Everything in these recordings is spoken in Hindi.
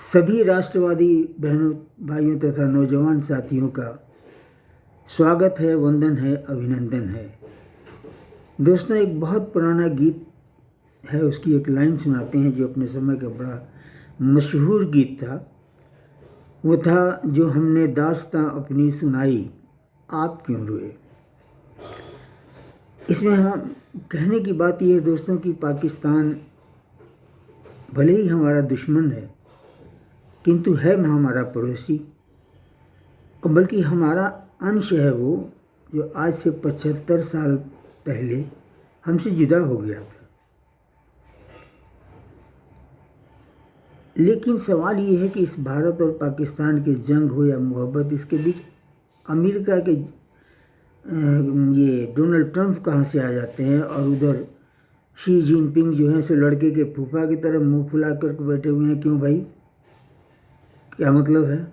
सभी राष्ट्रवादी बहनों, भाइयों तथा नौजवान साथियों का स्वागत है, वंदन है, अभिनंदन है। दोस्तों, एक बहुत पुराना गीत है, उसकी एक लाइन सुनाते हैं जो अपने समय का बड़ा मशहूर गीत था। वो था, जो हमने दास्तां अपनी सुनाई, आप क्यों रोए। इसमें हम कहने की बात यह है दोस्तों कि पाकिस्तान भले ही हमारा दुश्मन है, किंतु है हमारा पड़ोसी, और बल्कि हमारा अंश है वो, जो आज से 75 साल पहले हमसे जुदा हो गया था। लेकिन सवाल ये है कि इस भारत और पाकिस्तान के जंग हो या मोहब्बत, इसके बीच अमेरिका के ये डोनाल्ड ट्रंप कहाँ से आ जाते हैं, और उधर शी जिनपिंग जो है सो लड़के के फूफा की तरह मुंह फुला कर बैठे हुए हैं। क्यों भाई, क्या मतलब है?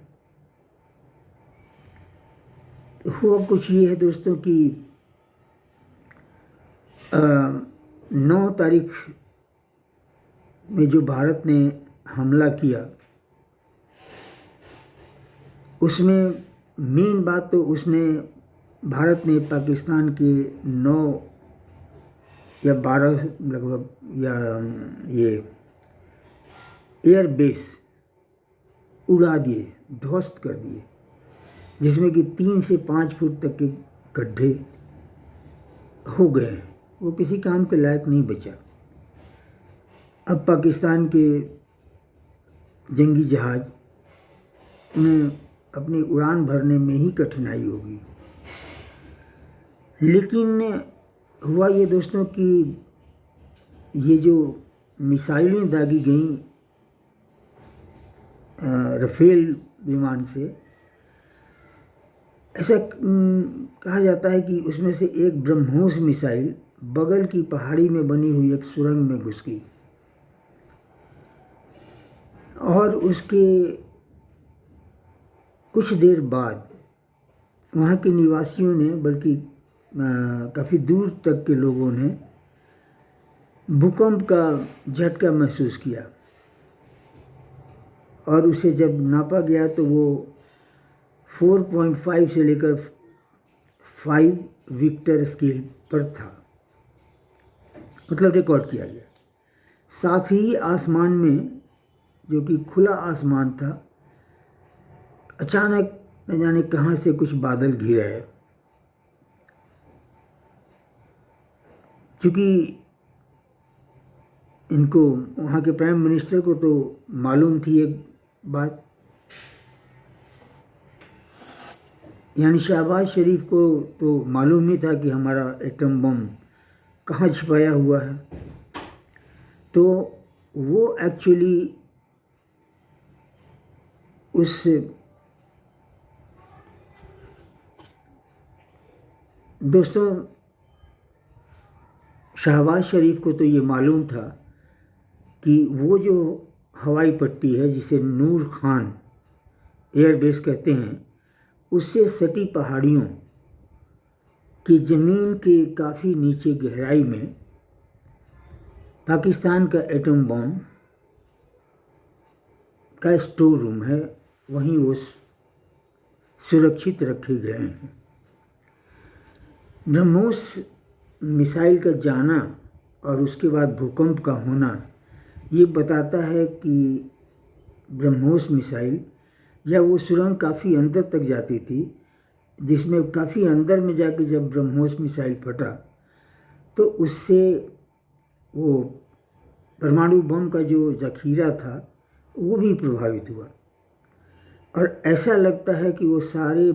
हुआ कुछ ये है दोस्तों कि 9 तारीख में जो भारत ने हमला किया, उसमें मेन बात तो भारत ने पाकिस्तान के 9 या 12 लगभग या ये एयर बेस उड़ा दिए, ध्वस्त कर दिए, जिसमें कि 3 से 5 फुट तक के गड्ढे हो गए हैं। वो किसी काम के लायक नहीं बचा। अब पाकिस्तान के जंगी जहाज, उन्हें अपनी उड़ान भरने में ही कठिनाई होगी। लेकिन हुआ ये दोस्तों कि ये जो मिसाइलें दागी गईं राफेल विमान से, ऐसा कहा जाता है कि उसमें से एक ब्रह्मोस मिसाइल बगल की पहाड़ी में बनी हुई एक सुरंग में घुस गई, और उसके कुछ देर बाद वहाँ के निवासियों ने, बल्कि काफ़ी दूर तक के लोगों ने भूकंप का झटका महसूस किया, और उसे जब नापा गया तो वो 4.5 से लेकर 5 रिक्टर स्केल पर था, मतलब रिकॉर्ड किया गया। साथ ही आसमान में, जो कि खुला आसमान था, अचानक न जाने कहाँ से कुछ बादल घिर आए। क्योंकि इनको, वहाँ के प्राइम मिनिस्टर को तो मालूम थी एक बात, यानी शहबाज शरीफ को तो मालूम नहीं था कि हमारा एटम बम कहाँ छिपाया हुआ है। तो वो एक्चुअली उस दोस्तों, शहबाज शरीफ को तो ये मालूम था कि वो जो हवाई पट्टी है, जिसे नूर खान एयरबेस कहते हैं, उससे सटी पहाड़ियों की ज़मीन के काफ़ी नीचे गहराई में पाकिस्तान का एटम बम का स्टोर रूम है, वहीं वो सुरक्षित रखे गए हैं। ब्रह्मोस मिसाइल का जाना और उसके बाद भूकंप का होना, ये बताता है कि ब्रह्मोस मिसाइल या वो सुरंग काफ़ी अंदर तक जाती थी, जिसमें काफ़ी अंदर में जाके जब ब्रह्मोस मिसाइल फटा तो उससे वो परमाणु बम का जो जखीरा था वो भी प्रभावित हुआ, और ऐसा लगता है कि वो सारे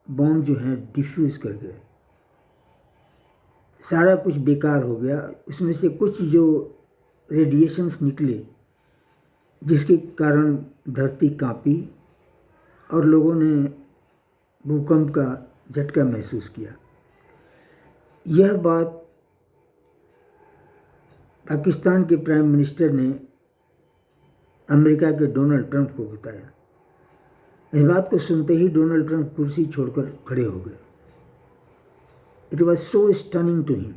बम जो हैं डिफ्यूज़ कर गए, सारा कुछ बेकार हो गया। उसमें से कुछ जो रेडिएशंस निकले, जिसके कारण धरती कांपी और लोगों ने भूकंप का झटका महसूस किया। यह बात पाकिस्तान के प्राइम मिनिस्टर ने अमेरिका के डोनाल्ड ट्रंप को बताया। इस बात को सुनते ही डोनाल्ड ट्रंप कुर्सी छोड़कर खड़े हो गए। It was so stunning to him.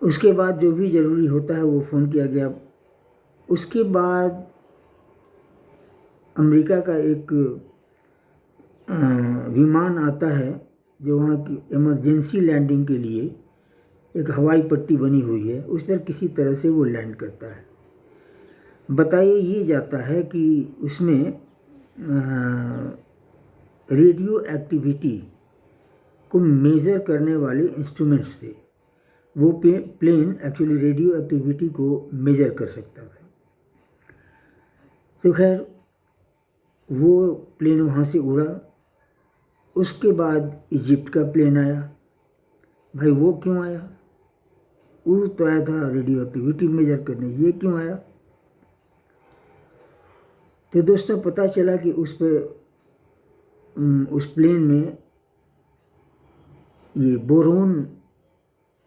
उसके बाद जो भी ज़रूरी होता है वो फ़ोन किया गया उसके बाद अमेरिका का एक विमान आता है जो वहाँ की इमरजेंसी लैंडिंग के लिए एक हवाई पट्टी बनी हुई है, उस पर किसी तरह से वो लैंड करता है। बताया ये जाता है कि उसमें रेडियो एक्टिविटी को मेज़र करने वाले इंस्ट्रूमेंट्स थे। वो प्लेन एक्चुअली रेडियो एक्टिविटी को मेज़र कर सकता था। तो खैर वो प्लेन वहाँ से उड़ा। उसके बाद इजिप्ट का प्लेन आया। भाई वो क्यों आया? वो तो आया था रेडियो एक्टिविटी मेजर करने, ये क्यों आया? तो दोस्तों पता चला कि उस प्लेन में ये बोरोन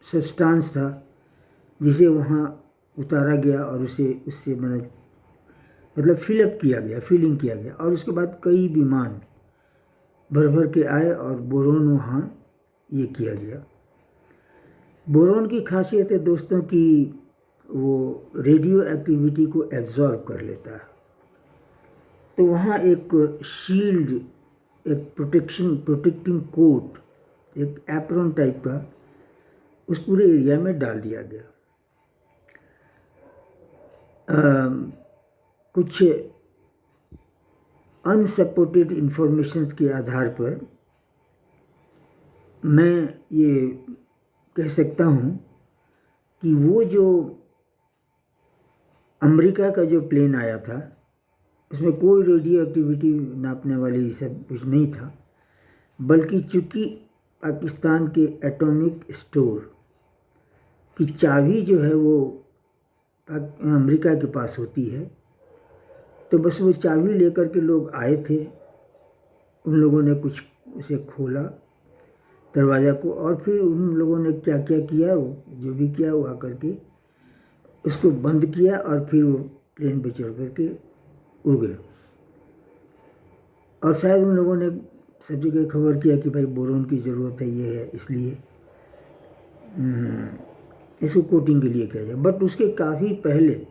सब्सटेंस था जिसे वहाँ उतारा गया और उससे मतलब फिलअप किया गया, फिलिंग किया गया। और उसके बाद कई विमान भर भर के आए और बोरोन वहाँ ये किया गया। बोरोन की खासियत है दोस्तों कि वो रेडियो एक्टिविटी को एब्जॉर्ब कर लेता है। तो वहाँ एक शील्ड, एक प्रोटेक्टिंग कोट, एक एप्रॉन टाइप का उस पूरे एरिया में डाल दिया गया। कुछ अनसपोर्टेड इंफॉर्मेशन के आधार पर मैं ये कह सकता हूँ कि वो जो अमेरिका का जो प्लेन आया था उसमें कोई रेडियो एक्टिविटी नापने वाली सब कुछ नहीं था, बल्कि चूँकि पाकिस्तान के एटॉमिक स्टोर की चाबी जो है वो अमेरिका के पास होती है, तो बस वो चाबी लेकर के लोग आए थे। उन लोगों ने कुछ उसे खोला दरवाज़ा को, और फिर उन लोगों ने क्या क्या किया, जो भी किया वो आकर के उसको बंद किया और फिर वो प्लेन पे चढ़ करके उड़ गए। और शायद उन लोगों ने सब जगह खबर किया कि भाई बोरोन की ज़रूरत है, ये है, इसलिए इसको कोटिंग के लिए किया जाए। बट उसके काफ़ी पहले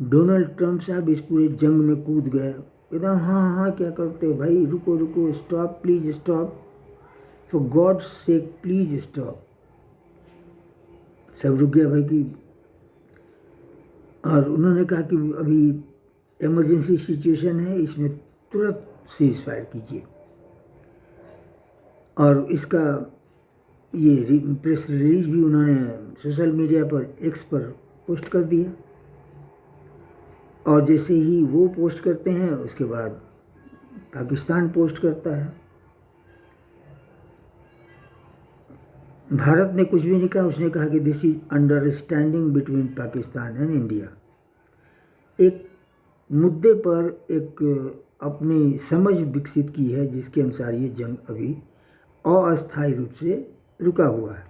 डोनाल्ड ट्रंप साहब इस पूरे जंग में कूद गए एकदम। हाँ हाँ क्या करते हो भाई, रुको रुको, stop please stop, for God sake please stop. सब रुक गया भाई कि, और उन्होंने कहा कि अभी इमरजेंसी सिचुएशन है, इसमें तुरंत सीज फायर कीजिए। और इसका ये प्रेस रिलीज भी उन्होंने सोशल मीडिया पर, एक्स पर पोस्ट कर दिया। और जैसे ही वो पोस्ट करते हैं उसके बाद पाकिस्तान पोस्ट करता है। भारत ने कुछ भी नहीं कहा, उसने कहा कि this is understanding between Pakistan and India. एक मुद्दे पर एक अपनी समझ विकसित की है जिसके अनुसार ये जंग अभी अस्थायी रूप से रुका हुआ है,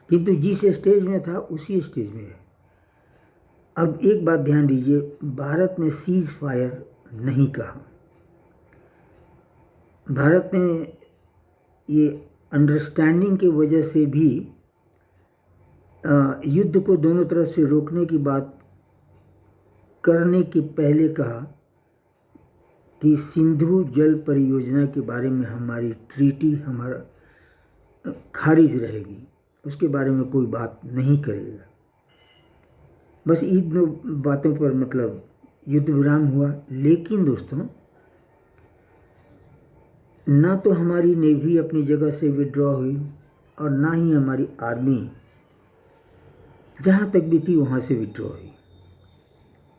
किंतु जिस स्टेज में था उसी स्टेज में है। अब एक बात ध्यान दीजिए, भारत ने सीज फायर नहीं कहा। भारत ने ये अंडरस्टैंडिंग की वजह से भी युद्ध को दोनों तरफ से रोकने की बात करने के पहले कहा कि सिंधु जल परियोजना के बारे में हमारी ट्रीटी हमारा खारिज रहेगी, उसके बारे में कोई बात नहीं करेगा। बस इन दो बातों पर मतलब युद्ध विराम हुआ। लेकिन दोस्तों ना तो हमारी नेवी अपनी जगह से विड्रॉ हुई और ना ही हमारी आर्मी जहाँ तक भी थी वहाँ से विड्रॉ हुई।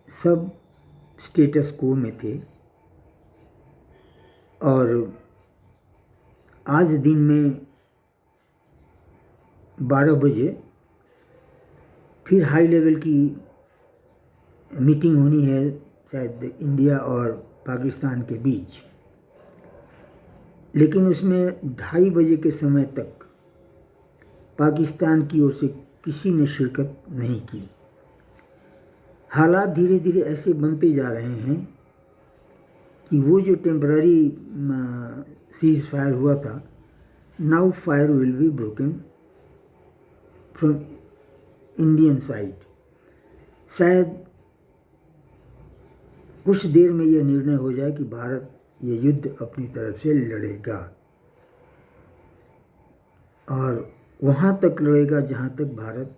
सब स्टेटस को में थे। और आज दिन में 12 बजे फिर हाई लेवल की मीटिंग होनी है शायद इंडिया और पाकिस्तान के बीच, लेकिन उसमें 2:30 बजे के समय तक पाकिस्तान की ओर से किसी ने शिरकत नहीं की। हालात धीरे धीरे ऐसे बनते जा रहे हैं कि वो जो टेम्पररी सीज फायर हुआ था, now fire will be broken from Indian side. शायद कुछ देर में यह निर्णय हो जाए कि भारत ये युद्ध अपनी तरफ से लड़ेगा, और वहाँ तक लड़ेगा जहाँ तक भारत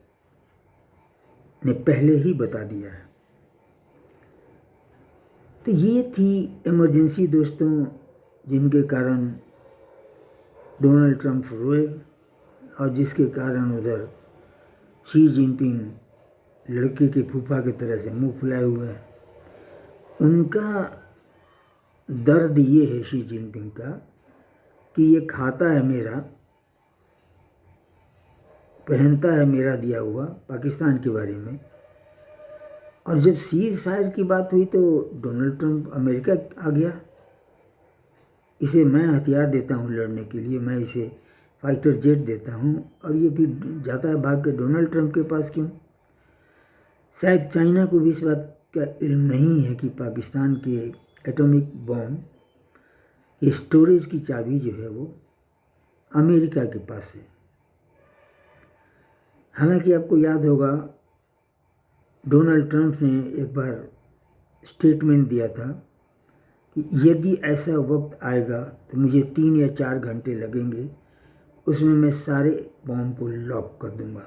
ने पहले ही बता दिया है। तो ये थी इमरजेंसी दोस्तों, जिनके कारण डोनाल्ड ट्रंप रोए और जिसके कारण उधर शी जिनपिंग लड़के के फूफा की तरह से मुंह फुलाए हुए हैं। उनका दर्द ये है शी जिनपिंग का कि ये खाता है मेरा, पहनता है मेरा दिया हुआ पाकिस्तान के बारे में, और जब सीज फायर की बात हुई तो डोनाल्ड ट्रंप अमेरिका आ गया। इसे मैं हथियार देता हूँ लड़ने के लिए, मैं इसे फाइटर जेट देता हूँ, और ये फिर जाता है भाग के डोनाल्ड ट्रंप के पास। क्यों? शायद चाइना को भी इस बात का इल्म नहीं है कि पाकिस्तान के एटॉमिक बॉम्ब की स्टोरेज की चाबी जो है वो अमेरिका के पास है। हालांकि आपको याद होगा डोनाल्ड ट्रंप ने एक बार स्टेटमेंट दिया था कि यदि ऐसा वक्त आएगा तो मुझे 3 या 4 घंटे लगेंगे, उसमें मैं सारे बॉम्ब को लॉक कर दूंगा।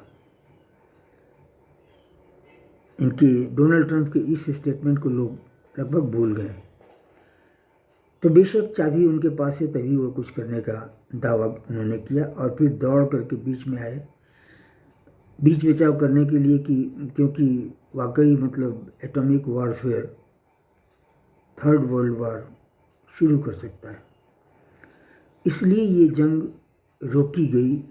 इनके डोनाल्ड ट्रंप के इस स्टेटमेंट को लोग लगभग भूल गए। तो बेशक चाबी उनके पास है, तभी वो कुछ करने का दावा उन्होंने किया, और फिर दौड़ करके बीच में आए, बीच बचाव करने के लिए कि क्योंकि वाकई मतलब atomic warfare third world war शुरू कर सकता है, इसलिए ये जंग रोकी गई।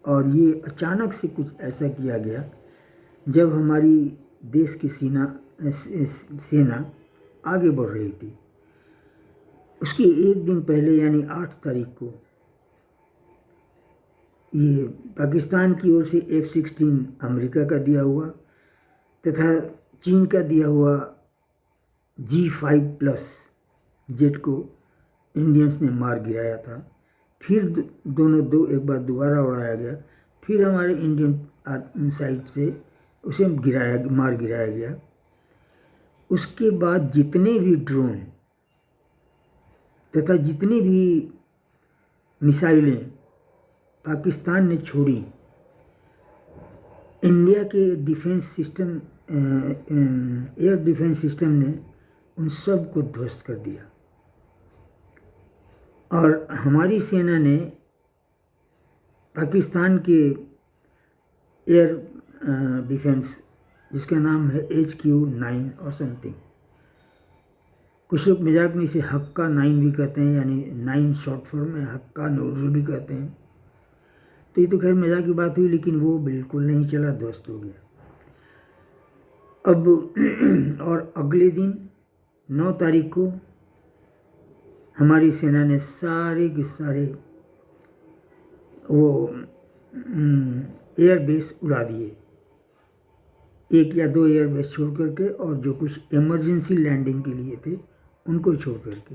और ये अचानक से कुछ ऐसा किया गया जब हमारी देश की सेना आगे बढ़ रही थी। उसके एक दिन पहले यानी 8 तारीख को ये पाकिस्तान की ओर से F-16 अमेरिका का दिया हुआ तथा चीन का दिया हुआ G5+ जेट को इंडियंस ने मार गिराया था। फिर दोनों एक बार दोबारा उड़ाया गया, फिर हमारे इंडियन साइड से उसे मार गिराया गया। उसके बाद जितने भी ड्रोन तथा जितनी भी मिसाइलें पाकिस्तान ने छोड़ी, इंडिया के defence system air defence system ने उन सब को ध्वस्त कर दिया। और हमारी सेना ने पाकिस्तान के एयर डिफेंस, जिसका नाम है HQ-9 और समथिंग, कुछ लोग मजाक में इसे हक्का 9 भी कहते हैं, यानी 9 शॉर्ट फॉर्म में हक्का नूडल भी कहते हैं। तो ये तो खैर मजाक की बात हुई, लेकिन वो बिल्कुल नहीं चला, ध्वस्त हो गया। अब और अगले दिन 9 तारीख को हमारी सेना ने सारे के सारे वो एयरबेस उड़ा दिए, 1 या 2 एयरबेस छोड़ करके, और जो कुछ इमरजेंसी लैंडिंग के लिए थे उनको छोड़ करके।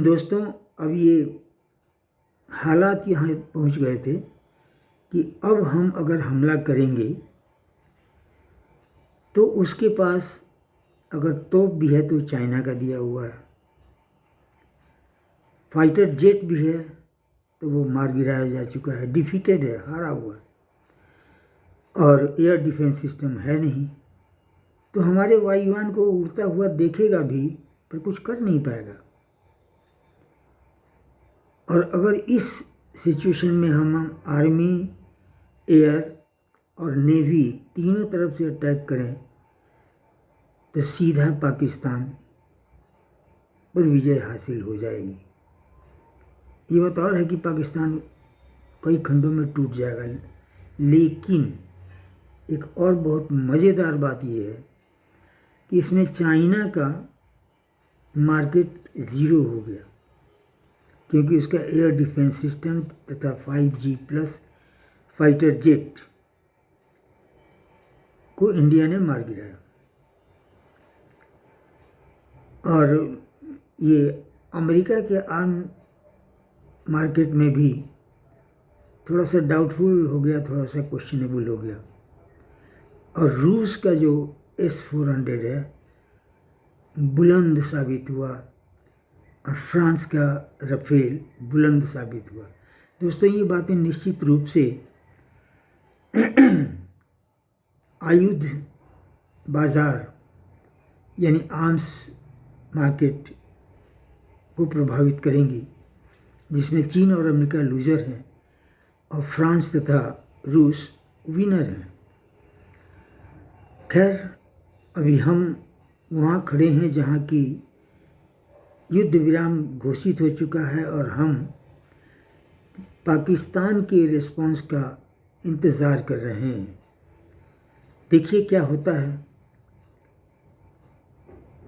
दोस्तों, अब ये हालात यहाँ पहुँच गए थे कि अब हम अगर हमला करेंगे तो उसके पास अगर तोप भी है तो चाइना का दिया हुआ है, फाइटर जेट भी है तो वो मार गिराया जा चुका है, डिफीटेड है, हारा हुआ है, और एयर डिफेंस सिस्टम है नहीं। तो हमारे वायुयान को उड़ता हुआ देखेगा भी पर कुछ कर नहीं पाएगा। और अगर इस सिचुएशन में हम आर्मी, एयर और नेवी तीनों तरफ से अटैक करें तो सीधा पाकिस्तान पर विजय हासिल हो जाएगी। ये बात और है कि पाकिस्तान कई खंडों में टूट जाएगा, लेकिन एक और बहुत मज़ेदार बात ये है कि इसमें चाइना का मार्केट ज़ीरो हो गया, क्योंकि उसका एयर डिफेंस सिस्टम तथा 5G+ फाइटर जेट को इंडिया ने मार गिराया। और ये अमेरिका के आर्म मार्केट में भी थोड़ा सा डाउटफुल हो गया, थोड़ा सा क्वेश्चनेबल हो गया। और रूस का जो S-400 है बुलंद साबित हुआ और फ्रांस का राफेल बुलंद साबित हुआ। दोस्तों, ये बातें निश्चित रूप से आयुध बाजार यानी आर्म्स मार्केट को प्रभावित करेंगी, जिसमें चीन और अमेरिका लूजर हैं और फ्रांस तथा रूस विनर हैं। खैर, अभी हम वहाँ खड़े हैं जहाँ की युद्ध विराम घोषित हो चुका है और हम पाकिस्तान के रिस्पॉन्स का इंतज़ार कर रहे हैं। देखिए क्या होता है।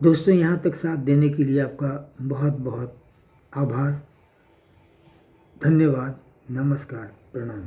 दोस्तों, यहाँ तक साथ देने के लिए आपका बहुत बहुत आभार, धन्यवाद, नमस्कार, प्रणाम।